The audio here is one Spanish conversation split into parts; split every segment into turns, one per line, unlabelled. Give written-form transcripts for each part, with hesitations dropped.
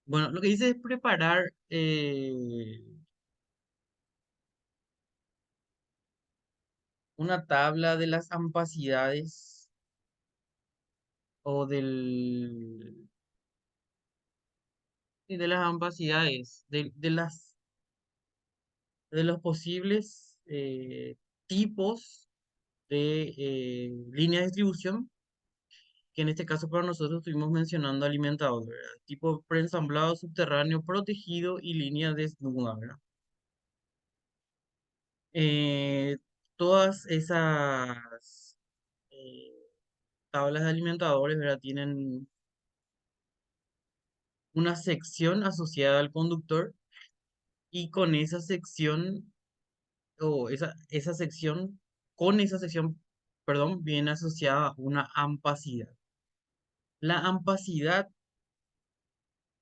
Bueno, lo que dice es preparar una tabla de las ampacidades o sí, de las ampacidades, de los posibles tipos de línea de distribución, que en este caso para nosotros estuvimos mencionando alimentador, ¿verdad? Tipo preensamblado, subterráneo, protegido y línea desnuda, ¿verdad? Eh, Todas esas eh, tablas de alimentadores, ¿verdad? Tienen una sección asociada al conductor y con esa sección, o esa sección, con esa sección, perdón, viene asociada una ampacidad. La ampacidad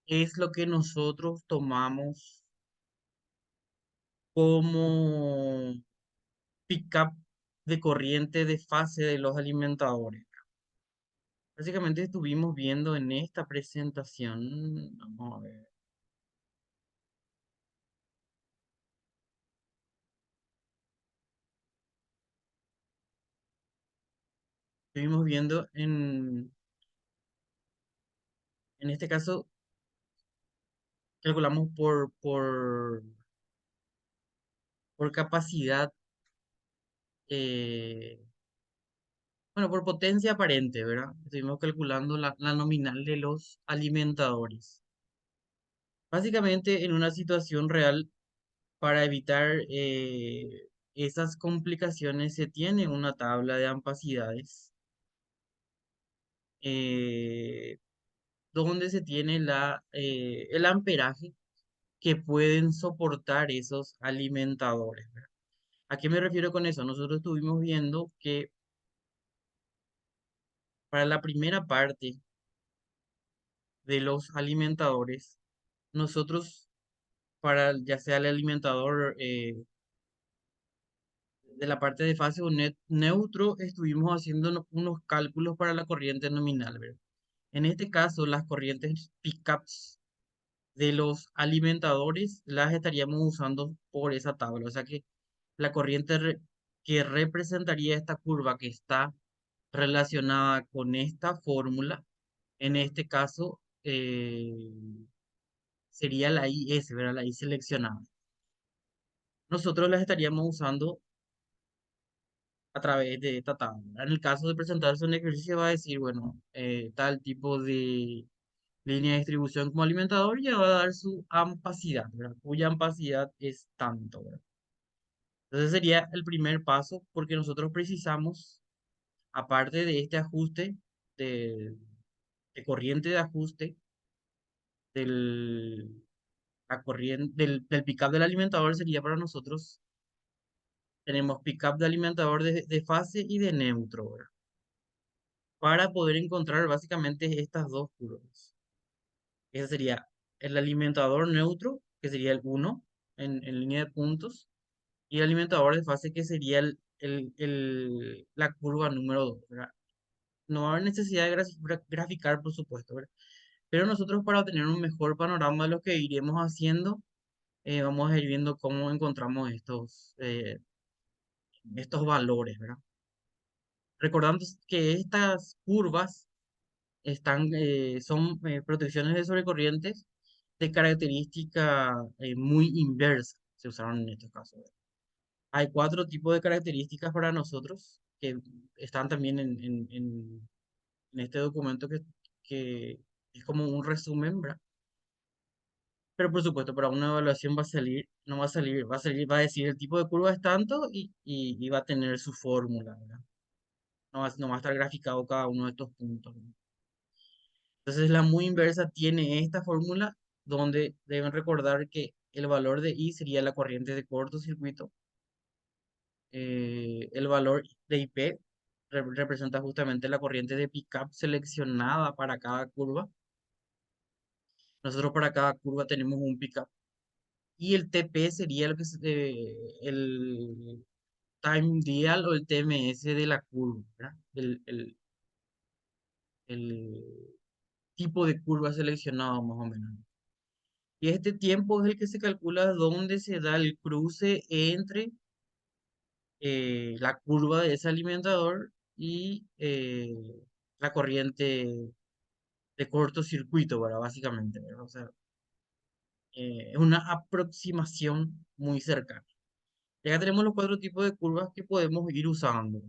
es lo que nosotros tomamos como pickup de corriente de fase de los alimentadores. Básicamente estuvimos viendo en esta presentación, vamos a ver, estuvimos viendo en este caso, calculamos por capacidad, eh, bueno, por potencia aparente, ¿verdad? Estuvimos calculando la nominal de los alimentadores. Básicamente, en una situación real, para evitar esas complicaciones, se tiene una tabla de ampacidades eh, donde se tiene el amperaje que pueden soportar esos alimentadores, ¿verdad? ¿A qué me refiero con eso? Nosotros estuvimos viendo que para la primera parte de los alimentadores, nosotros, para ya sea el alimentador de la parte de fase o neutro, estuvimos haciendo unos cálculos para la corriente nominal, ¿verdad? En este caso, las corrientes pickups de los alimentadores las estaríamos usando por esa tabla. O sea que la corriente que representaría esta curva que está relacionada con esta fórmula, en este caso, sería la IS, ¿verdad? La I seleccionada. Nosotros las estaríamos usando a través de esta tabla. En el caso de presentarse un ejercicio, va a decir, bueno, tal tipo de línea de distribución como alimentador ya va a dar su ampacidad, ¿verdad? Cuya ampacidad es tanto, ¿verdad? Entonces sería el primer paso porque nosotros precisamos, aparte de este ajuste de, de corriente de ajuste del, la corriente, del pickup del alimentador sería para nosotros, tenemos pickup de alimentador de fase y de neutro, ¿verdad? Para poder encontrar básicamente estas dos curvas. Ese sería el alimentador neutro, que sería el uno en línea de puntos, y el alimentador de fase, que sería la curva número 2, ¿verdad? No va a haber necesidad de graficar, por supuesto, ¿verdad? Pero nosotros, para obtener un mejor panorama de lo que iremos haciendo, vamos a ir viendo cómo encontramos estos valores, ¿verdad? Recordando que estas curvas son protecciones de sobrecorrientes de característica muy inversa, se usaron en estos casos. Hay cuatro tipos de características para nosotros que están también en este documento que es como un resumen, ¿verdad? Pero por supuesto, para una evaluación va a salir, no va a salir, va a decir el tipo de curva es tanto y va a tener su fórmula, ¿verdad? No va a estar graficado cada uno de estos puntos, ¿no? Entonces la muy inversa tiene esta fórmula donde deben recordar que el valor de I sería la corriente de cortocircuito. El valor de IP representa justamente la corriente de pickup seleccionada para cada curva. Nosotros para cada curva tenemos un pickup. Y el TP sería lo que es el time dial o el TMS de la curva, ¿verdad? El tipo de curva seleccionado más o menos. Y este tiempo es el que se calcula donde se da el cruce entre la curva de ese alimentador y la corriente de cortocircuito, ¿verdad? Básicamente, ¿verdad? O sea, es una aproximación muy cercana. Ya tenemos los cuatro tipos de curvas que podemos ir usando.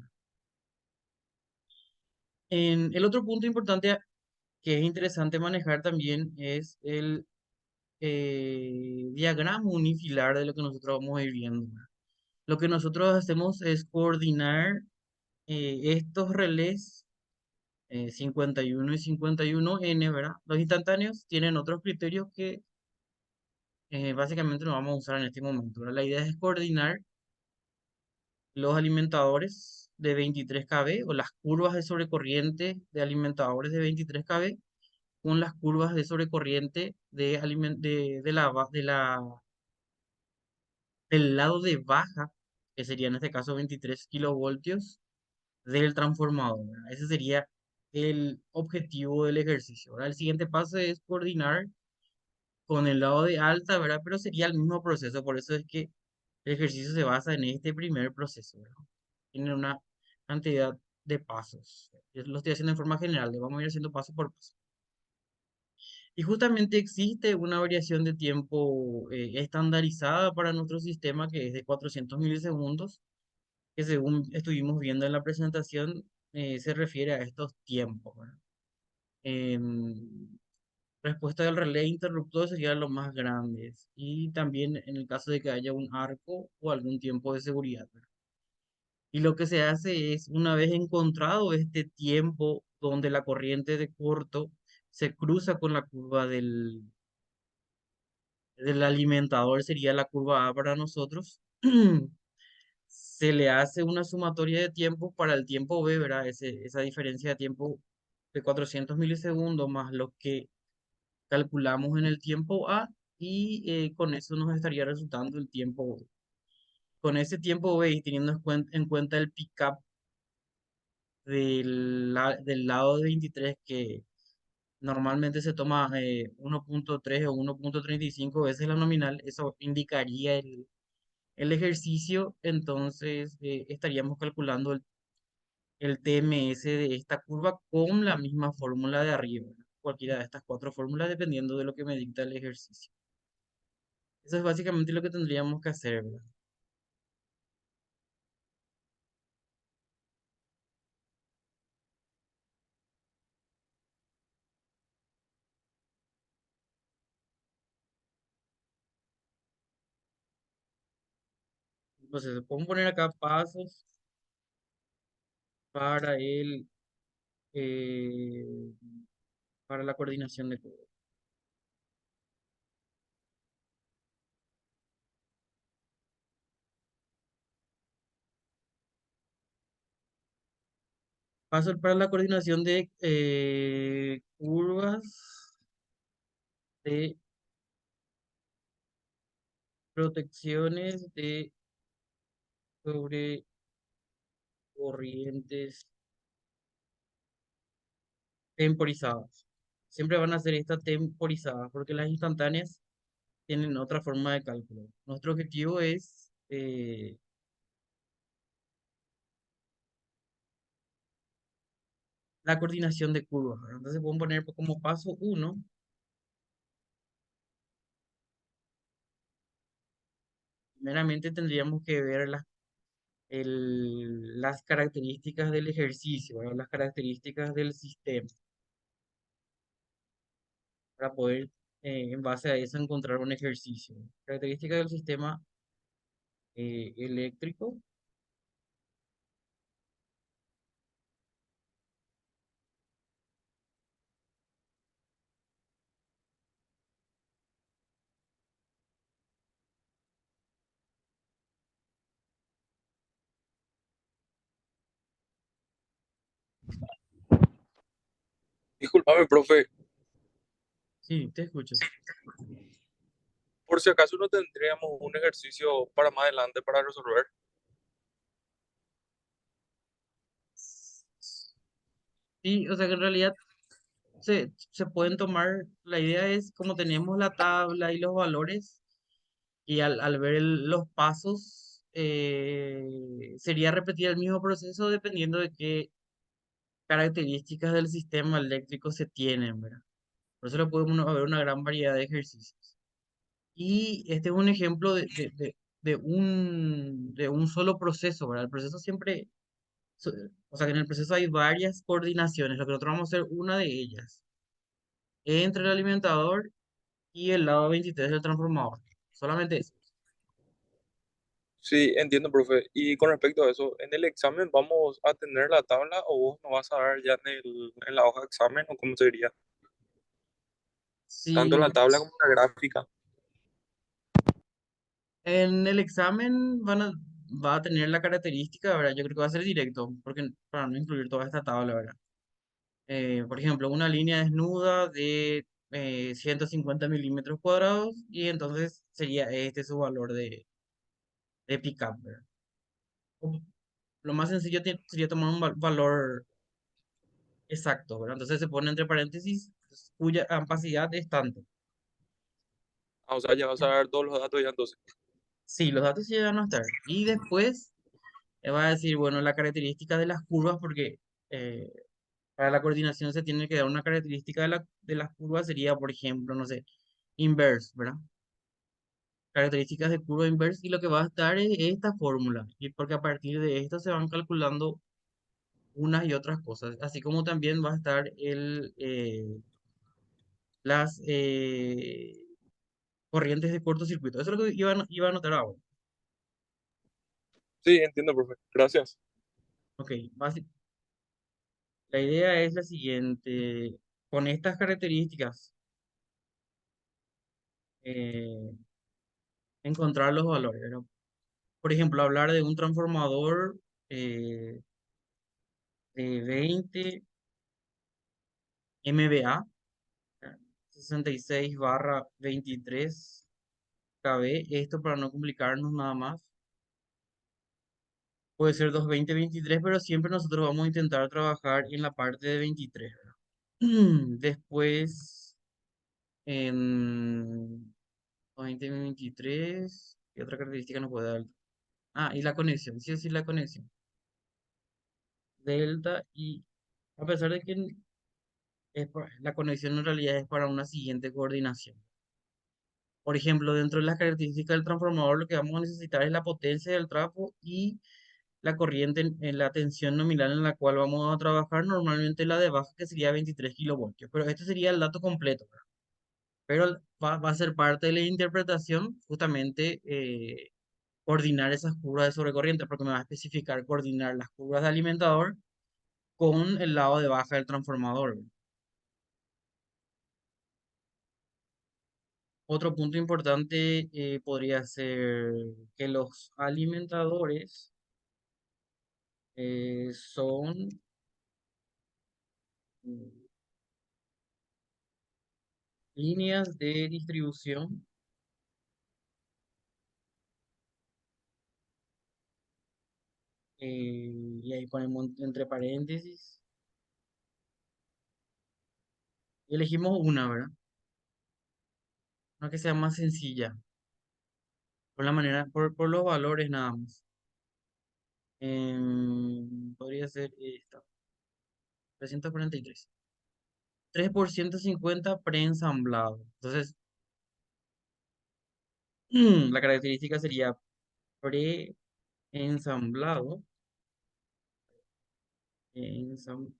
En el otro punto importante que es interesante manejar también es el diagrama unifilar de lo que nosotros vamos a ir viendo. Lo que nosotros hacemos es coordinar estos relés 51 y 51N, ¿verdad? Los instantáneos tienen otros criterios que básicamente no vamos a usar en este momento, ¿verdad? La idea es coordinar los alimentadores de 23 kV o las curvas de sobrecorriente de alimentadores de 23 kV con las curvas de sobrecorriente del lado de baja, que sería en este caso 23 kilovoltios del transformador, ¿verdad? Ese sería el objetivo del ejercicio, ¿verdad? El siguiente paso es coordinar con el lado de alta, ¿verdad? Pero sería el mismo proceso, por eso es que el ejercicio se basa en este primer proceso, ¿verdad? Tiene una cantidad de pasos. Yo lo estoy haciendo en forma general, le vamos a ir haciendo paso por paso. Y justamente existe una variación de tiempo estandarizada para nuestro sistema que es de 400 milisegundos, que según estuvimos viendo en la presentación, se refiere a estos tiempos, ¿verdad? En respuesta del relé interruptor serían los más grandes y también en el caso de que haya un arco o algún tiempo de seguridad, ¿verdad? Y lo que se hace es, una vez encontrado este tiempo donde la corriente de corto se cruza con la curva del alimentador, sería la curva A para nosotros, se le hace una sumatoria de tiempo para el tiempo B, ¿verdad? Esa diferencia de tiempo de 400 milisegundos más lo que calculamos en el tiempo A y con eso nos estaría resultando el tiempo B. Con ese tiempo B y teniendo en cuenta el pickup del lado de 23 que normalmente se toma 1.3 o 1.35 veces la nominal, eso indicaría el ejercicio, entonces estaríamos calculando el TMS de esta curva con la misma fórmula de arriba, ¿verdad? Cualquiera de estas cuatro fórmulas dependiendo de lo que me dicta el ejercicio. Eso es básicamente lo que tendríamos que hacer, ¿verdad? Entonces, podemos poner acá pasos para eh, para la coordinación de curvas. Pasos para la coordinación de curvas de protecciones de sobre corrientes temporizadas. Siempre van a ser estas temporizadas porque las instantáneas tienen otra forma de cálculo. Nuestro objetivo es la coordinación de curvas, ¿verdad? Entonces podemos poner como paso uno, primeramente tendríamos que ver las características del ejercicio, ¿verdad? Las características del sistema, para poder, en base a eso, encontrar un ejercicio. Características del sistema eléctrico.
Disculpame, profe,
Sí, te escucho.
por si acaso no tendríamos un ejercicio para más adelante para resolver.
Sí, o sea que en realidad se pueden tomar, la idea es como tenemos la tabla y los valores, y al ver los pasos, sería repetir el mismo proceso dependiendo de qué características del sistema eléctrico se tienen, ¿verdad? Por eso le podemos ver una gran variedad de ejercicios. Y este es un ejemplo de un solo proceso, ¿verdad? El proceso siempre, so- o sea que en el proceso hay varias coordinaciones, lo que nosotros vamos a hacer una de ellas, entre el alimentador y el lado 23 del transformador. Solamente eso.
Sí, entiendo, profe. Y con respecto a eso, ¿en el examen vamos a tener la tabla o vos nos vas a dar ya en la hoja de examen o cómo sería? Tanto
Si
la tabla como la gráfica.
en el examen va a tener la característica, ¿verdad? Yo creo que va a ser directo, porque para no incluir toda esta tabla, ¿verdad? Por ejemplo, una línea desnuda de 150 milímetros cuadrados y entonces sería este su valor de pickup, ¿verdad? O lo más sencillo sería tomar un valor exacto, ¿verdad? Entonces se pone entre paréntesis cuya capacidad es tanto.
Ah, o sea, ya vas a dar todos los datos ya entonces.
Sí, los datos sí llegan a estar. Y después va a decir, bueno, la característica de las curvas, porque eh, para la coordinación se tiene que dar una característica de las curvas, sería, por ejemplo, no sé, inverse, ¿verdad? Características de curva inverse y lo que va a estar es esta fórmula, y porque a partir de esto se van calculando unas y otras cosas, así como también va a estar las corrientes de cortocircuito. Eso es lo que iba a notar ahora.
Sí, entiendo, profe. Gracias.
Ok, la idea es la siguiente, con estas características, eh, encontrar los valores, ¿verdad? Por ejemplo, hablar de un transformador eh, de 20 MVA, 66/23 kV. Esto para no complicarnos nada más. Puede ser 220/23, pero siempre nosotros vamos a intentar trabajar en la parte de 23, ¿verdad? Después, en 220/23, ¿qué otra característica nos puede dar? Ah, y la conexión, sí o sí la conexión. Delta y a pesar de que la conexión en realidad es para una siguiente coordinación. Por ejemplo, dentro de las características del transformador, lo que vamos a necesitar es la potencia del trapo y la corriente en la tensión nominal en la cual vamos a trabajar, normalmente la de baja, que sería 23 kilovoltios. Pero este sería el dato completo, ¿verdad? Pero va a ser parte de la interpretación, justamente coordinar esas curvas de sobrecorriente, porque me va a especificar coordinar las curvas de alimentador con el lado de baja del transformador, ¿verdad? Otro punto importante podría ser que los alimentadores son mm, líneas de distribución, y ahí ponemos entre paréntesis y elegimos una, ¿verdad? Una que sea más sencilla, por la manera, por los valores nada más. Podría ser esta, 343. 3 por 150 preensamblado. Entonces, la característica sería preensamblado, ensamblado,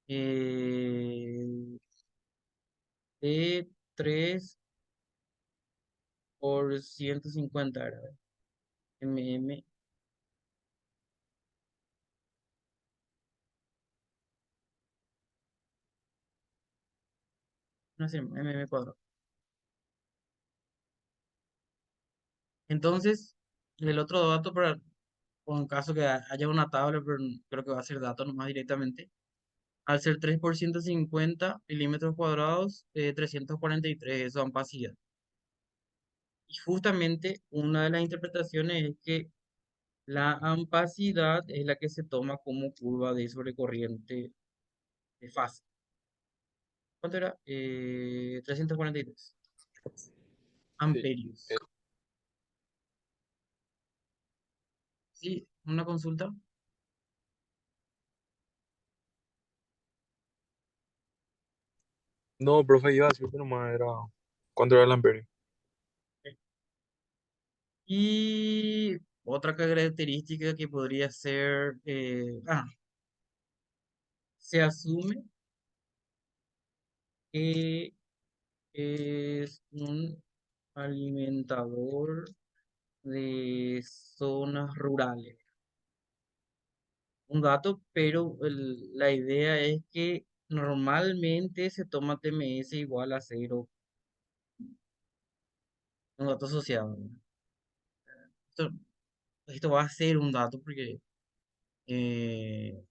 eh, de 3 por 150, ¿verdad? mm, no sé, cuadrado. Entonces, el otro dato para o en caso que haya una tabla, pero creo que va a ser datos nomás directamente. Al ser 3 por 150 milímetros cuadrados, 343 eso ampacidad. Y justamente una de las interpretaciones es que la ampacidad es la que se toma como curva de sobrecorriente de fase. ¿Cuánto era? 343
Sí. Eh,
amperios. ¿Sí? ¿Una consulta?
no, profe, iba a decirte nomás, era, ¿cuánto era el amperio?
Y otra característica que podría ser, se asume que es un alimentador de zonas rurales. Un dato, pero la idea es que normalmente se toma TMS igual a cero, un dato asociado. Esto, esto va a ser un dato porque eh,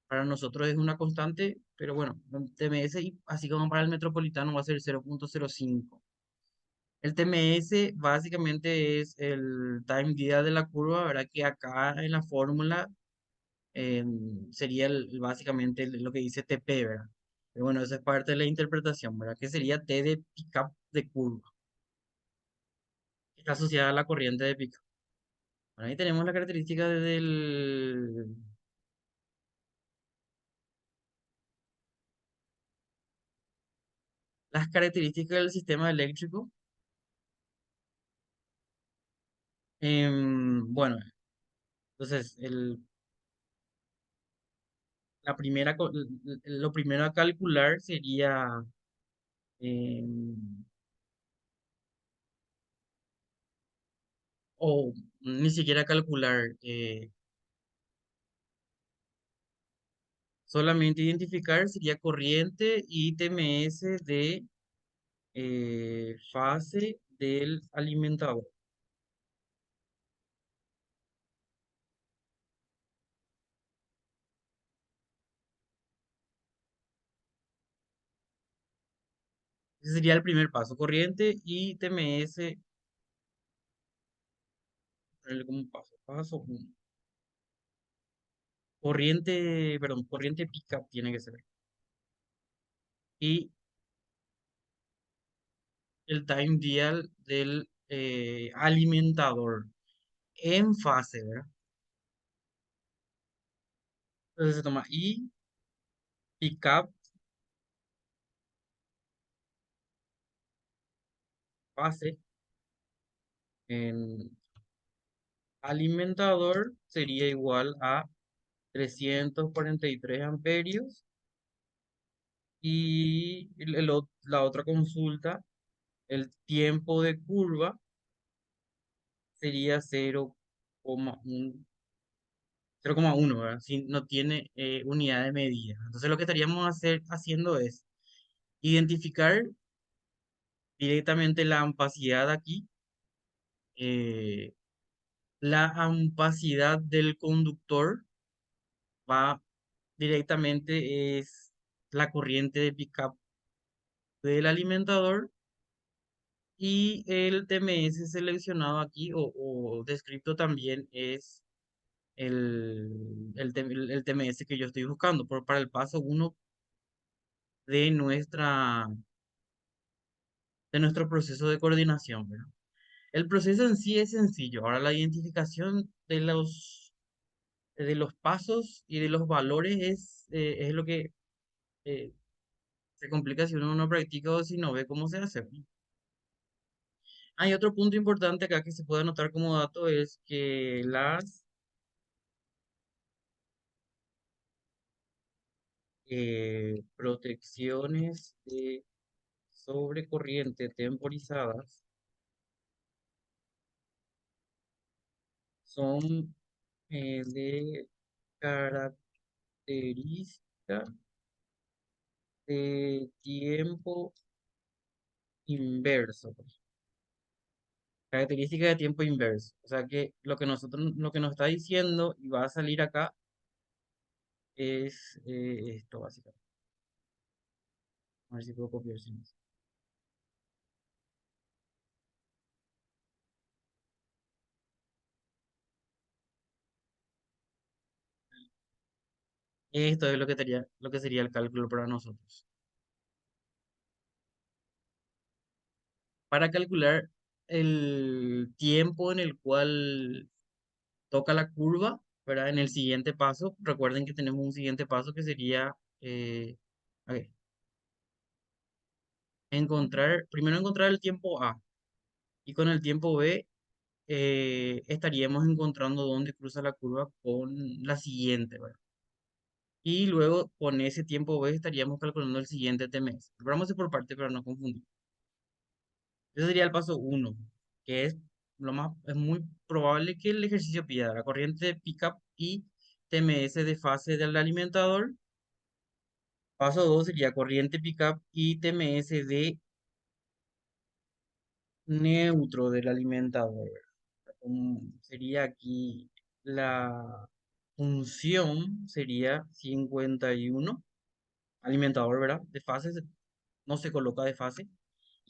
para nosotros es una constante, pero bueno, el TMS, así como para el metropolitano, va a ser 0,05. El TMS básicamente es el time día de la curva, ¿verdad? Que acá en la fórmula eh, sería básicamente lo que dice TP, ¿verdad? Pero bueno, esa es parte de la interpretación, ¿verdad? Que sería T de pickup de curva, que está asociada a la corriente de pickup. Bueno, ahí tenemos la característica las características del sistema eléctrico. Bueno, entonces lo primero a calcular sería, em, o ni siquiera calcular, solamente identificar sería corriente y TMS de fase del alimentador. Ese sería el primer paso, corriente y TMS, ponerle como paso, paso uno. Corriente, perdón, corriente pickup tiene que ser. Y el time dial del alimentador en fase, ¿verdad? Entonces se toma I, pickup, fase, en alimentador sería igual a 343 amperios y la otra consulta, el tiempo de curva sería 0,1, ¿verdad? Si no tiene unidad de medida. Entonces lo que estaríamos haciendo es identificar directamente la ampacidad aquí. La ampacidad del conductor va directamente, es la corriente de pickup del alimentador y el TMS seleccionado aquí o descrito también es el TMS que yo estoy buscando para el paso uno de de nuestro proceso de coordinación, ¿verdad? El proceso en sí es sencillo. Ahora la identificación de los pasos y de los valores es lo que eh, se complica si uno no practica o si no ve cómo se hace, ¿no? Hay otro punto importante acá que se puede anotar como dato, es que las protecciones de sobrecorriente temporizadas son de característica de tiempo inverso. Característica de tiempo inverso. O sea que lo que nos está diciendo y va a salir acá es esto básicamente. A ver si puedo copiar sin eso. Esto es lo que sería el cálculo para nosotros. Para calcular el tiempo en el cual toca la curva, ¿verdad? En el siguiente paso, recuerden que tenemos un siguiente paso que sería a ver, primero encontrar el tiempo A y con el tiempo B estaríamos encontrando dónde cruza la curva con la siguiente, ¿verdad? Y luego con ese tiempo B estaríamos calculando el siguiente TMS. Vamos a hacer por parte para no confundir. Ese sería el paso uno, que es es muy probable que el ejercicio pida la corriente de pickup y TMS de fase del alimentador. Paso 2 sería corriente pickup y TMS de neutro del alimentador. Sería aquí la función sería 51 alimentador, ¿verdad? De fase, no se coloca de fase.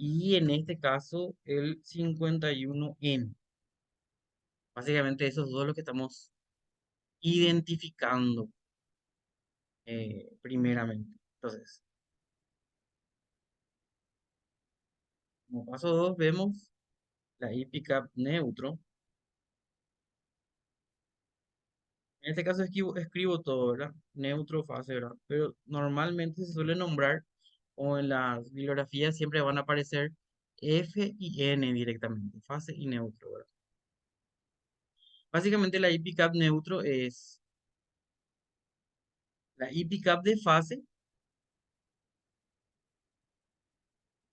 Y en este caso el 51N. Básicamente esos dos los que estamos identificando primeramente. Entonces, como paso 2 vemos la I pickup neutro. En este caso escribo todo, ¿verdad? Neutro, fase, ¿verdad? Pero normalmente se suele nombrar, o en las bibliografías siempre van a aparecer F y N directamente, fase y neutro, ¿verdad? Básicamente la I pickup neutro es la I pickup de fase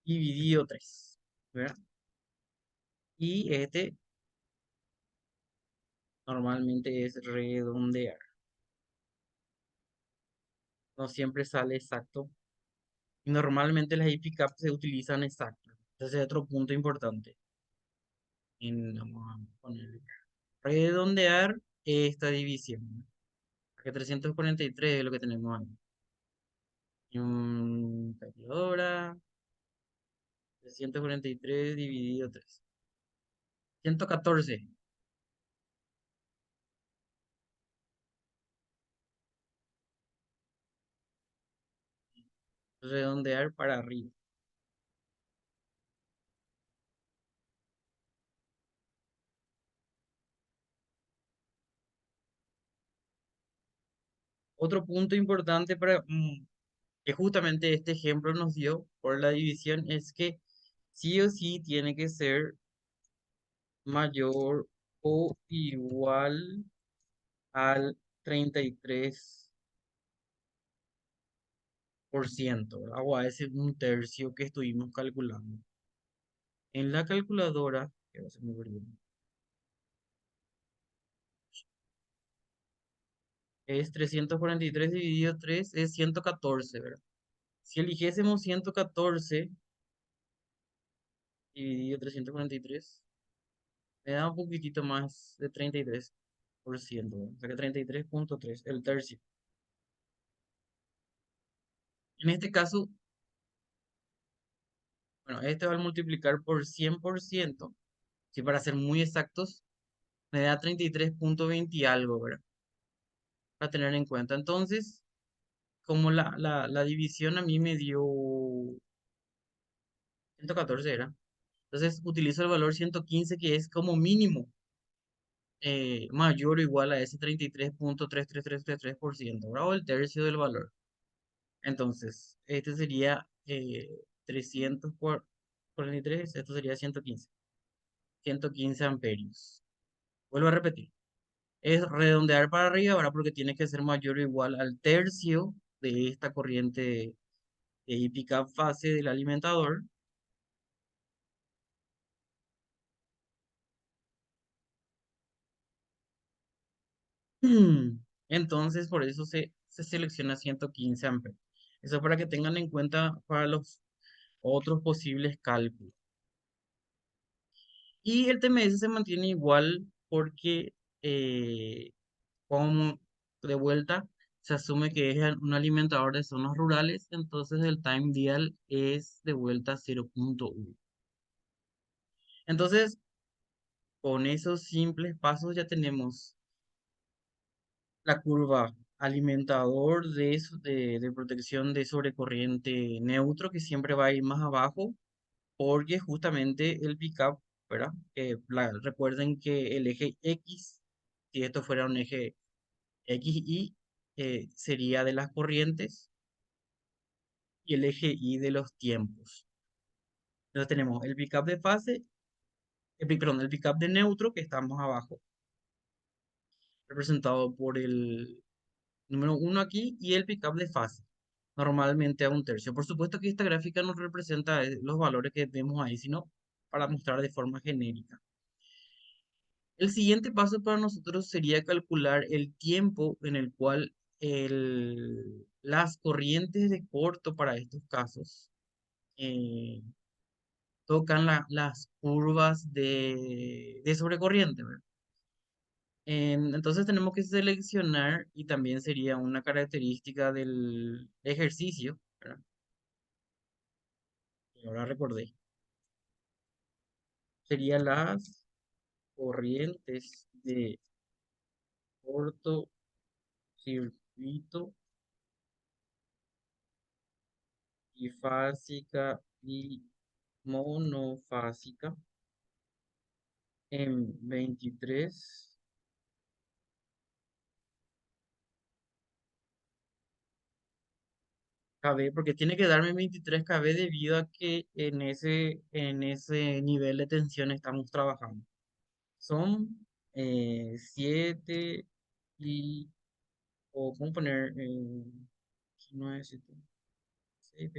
dividido 3, ¿verdad? Y este normalmente es redondear. No siempre sale exacto. Y normalmente las I pickup se utilizan exactas. Ese es otro punto importante. Vamos a ponerle redondear esta división. Que 343 es lo que tenemos ahí. Calculadora, 343 dividido 3. 114. Redondear para arriba. Otro punto importante que justamente este ejemplo nos dio por la división es que sí o sí tiene que ser mayor o igual al 33%, ¿verdad? O a ese un tercio que estuvimos calculando. En la calculadora, que va a ser muy breve, es 343 dividido 3 es 114, ¿verdad? Si eligiésemos 114 dividido 343, me da un poquitito más de 33%, ¿verdad? O sea que 33,3, el tercio. En este caso, bueno, este va a multiplicar por 100%, si para ser muy exactos, me da 33,20 y algo, ¿verdad? Para tener en cuenta. Entonces, como la división a mí me dio 114, ¿era? Entonces utilizo el valor 115 que es como mínimo mayor o igual a ese 33,33333%, ¿verdad? O el tercio del valor. Entonces, este sería 343, esto sería 115 amperios. Vuelvo a repetir. Es redondear para arriba, ¿verdad? Porque tiene que ser mayor o igual al tercio de esta corriente pickup fase del alimentador. Entonces, por eso se selecciona 115 amperes. Eso para que tengan en cuenta para los otros posibles cálculos. Y el TMS se mantiene igual porque, eh, como de vuelta, se asume que es un alimentador de zonas rurales, entonces el time dial es de vuelta 0.1. Entonces, con esos simples pasos ya tenemos la curva alimentador de protección de sobrecorriente neutro, que siempre va a ir más abajo, porque justamente el pickup, ¿verdad? Recuerden que el eje X, si esto fuera un eje XY, sería de las corrientes y el eje Y de los tiempos. Entonces tenemos el pickup de fase, perdón, el pickup de neutro, que está más abajo, representado por el número uno aquí, y el pickup de fase, normalmente a un tercio. Por supuesto que esta gráfica no representa los valores que vemos ahí, sino para mostrar de forma genérica. El siguiente paso para nosotros sería calcular el tiempo en el cual las corrientes de corto para estos casos eh, tocan las curvas de sobrecorriente, ¿verdad? Entonces tenemos que seleccionar, y también sería una característica del ejercicio, ¿verdad? Y ahora recordé, serían las corrientes de cortocircuito, bifásica y monofásica en 23 kb, porque tiene que darme 23 kb debido a que en ese nivel de tensión estamos trabajando. Son 7 y, o vamos a poner 9, 7, 6,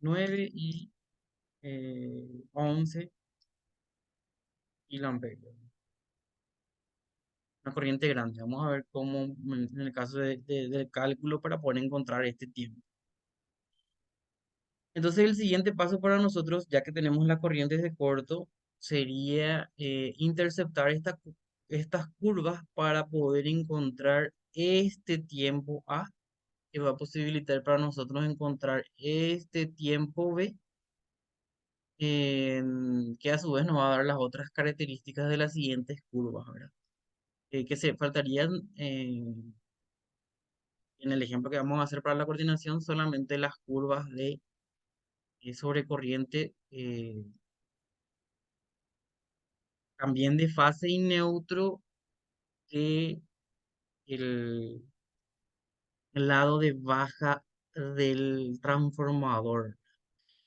9 y 11 kiloamperes. Una corriente grande. Vamos a ver cómo, en el caso del cálculo, para poder encontrar este tiempo. Entonces, el siguiente paso para nosotros, ya que tenemos las corrientes de corto, sería interceptar estas curvas para poder encontrar este tiempo A, que va a posibilitar para nosotros encontrar este tiempo B, que a su vez nos va a dar las otras características de las siguientes curvas, ¿verdad? Que se faltarían en el ejemplo que vamos a hacer para la coordinación, solamente las curvas de sobrecorriente, también de fase y neutro, que el, el lado de baja del transformador.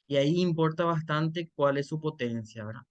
Y ahí importa bastante cuál es su potencia, ¿verdad?